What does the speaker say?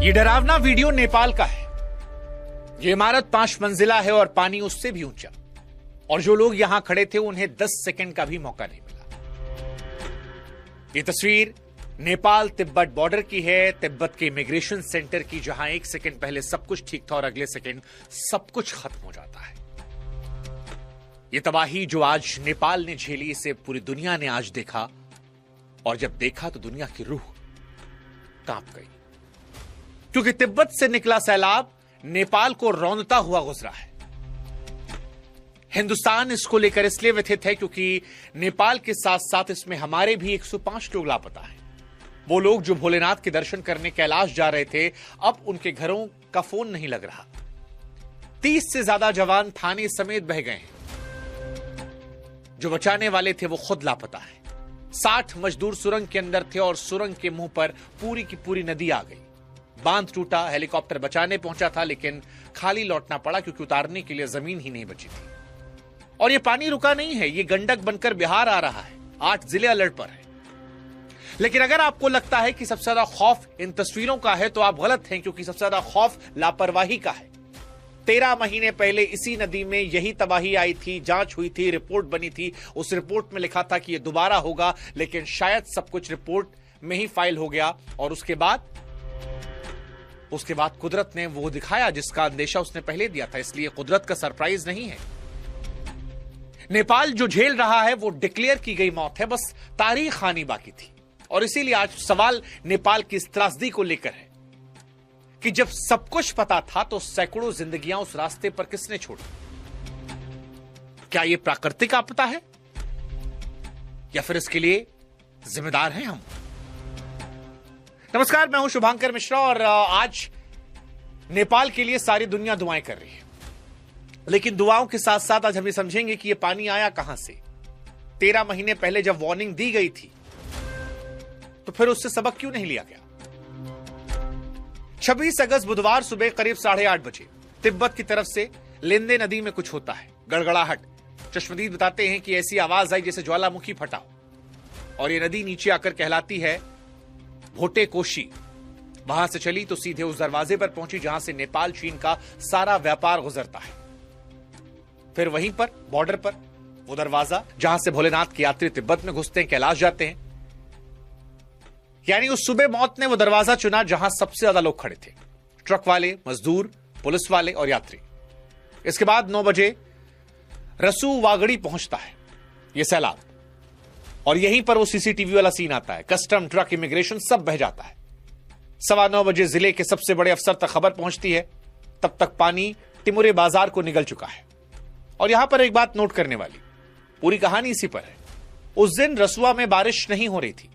ये डरावना वीडियो नेपाल का है। ये इमारत 5 मंजिला है और पानी उससे भी ऊंचा, और जो लोग यहां खड़े थे उन्हें 10 सेकंड का भी मौका नहीं मिला। ये तस्वीर नेपाल तिब्बत बॉर्डर की है, तिब्बत के इमिग्रेशन सेंटर की, जहां 1 सेकंड पहले सब कुछ ठीक था और अगले सेकंड सब कुछ खत्म हो जाता है। ये तबाही जो आज नेपाल ने झेली, इसे पूरी दुनिया ने आज देखा, और जब देखा तो दुनिया की रूह कांप गई, क्योंकि तिब्बत से निकला सैलाब नेपाल को रौंदता हुआ गुजरा है। हिंदुस्तान इसको लेकर इसलिए व्यथित है क्योंकि नेपाल के साथ साथ इसमें हमारे भी 105 लोग लापता हैं। वो लोग जो भोलेनाथ के दर्शन करने कैलाश जा रहे थे, अब उनके घरों का फोन नहीं लग रहा। 30 से ज्यादा जवान थाने समेत बह गए हैं। जो बचाने वाले थे वो खुद लापता है। 60 मजदूर सुरंग के अंदर थे और सुरंग के मुंह पर पूरी की पूरी नदी आ गई। बांध टूटा, हेलीकॉप्टर बचाने पहुंचा था, लेकिन खाली लौटना पड़ा क्योंकि उतारने के लिए जमीन ही नहीं बची थी। और ये पानी रुका नहीं है, ये गंडक बनकर बिहार आ रहा है। 8 जिले अलर्ट पर हैं। लेकिन अगर आपको लगता है कि सबसे ज्यादा खौफ इन तस्वीरों का है तो आप गलत हैं, क्योंकि सबसे ज्यादा खौफ लापरवाही का है। 13 महीने पहले इसी नदी में यही तबाही आई थी, जांच हुई थी, रिपोर्ट बनी थी। उस रिपोर्ट में लिखा था कि यह दोबारा होगा, लेकिन शायद सब कुछ रिपोर्ट में ही फाइल हो गया। और उसके बाद कुदरत ने वो दिखाया जिसका अंदेशा उसने पहले दिया था। इसलिए कुदरत का सरप्राइज नहीं है। नेपाल जो झेल रहा है वो डिक्लेयर की गई मौत है, बस तारीख आनी बाकी थी। और इसीलिए आज सवाल नेपाल की इस त्रासदी को लेकर है कि जब सब कुछ पता था तो सैकड़ों जिंदगियां उस रास्ते पर किसने छोड़ी? क्या यह प्राकृतिक आपदा है या फिर इसके लिए जिम्मेदार हैं हम? नमस्कार, मैं हूं शुभांकर मिश्रा और आज नेपाल के लिए सारी दुनिया दुआएं कर रही है। लेकिन दुआओं के साथ साथ आज हम ये समझेंगे कि यह पानी आया कहां से। 13 महीने पहले जब वार्निंग दी गई थी तो फिर उससे सबक क्यों नहीं लिया गया? 26 अगस्त बुधवार सुबह करीब 8:30 बजे तिब्बत की तरफ से लेंदे नदी में कुछ होता है, गड़गड़ाहट। चश्मदीद बताते हैं कि ऐसी आवाज आई जैसे ज्वालामुखी फटा हो, और ये नदी नीचे आकर कहलाती है भोटे कोशी। वहां से चली तो सीधे उस दरवाजे पर पहुंची जहां से नेपाल चीन का सारा व्यापार गुजरता है। फिर वहीं पर बॉर्डर पर वो दरवाजा जहां से भोलेनाथ के यात्री तिब्बत में घुसते हैं, कैलाश जाते हैं। यानी उस सुबह मौत ने वो दरवाजा चुना जहां सबसे ज्यादा लोग खड़े थे, ट्रक वाले, मजदूर, पुलिस वाले और यात्री। इसके बाद 9 बजे रसू वागड़ी पहुंचता है ये सैलाब, और यहीं पर वो सीसीटीवी वाला सीन आता है। कस्टम, ट्रक, इमिग्रेशन सब बह जाता है। 9:15 बजे जिले के सबसे बड़े अफसर तक खबर पहुंचती है। तब तक पानी टिमुरे बाजार को निगल चुका है। और यहां पर एक बात नोट करने वाली, पूरी कहानी इसी पर है। उस दिन रसुआ में बारिश नहीं हो रही थी,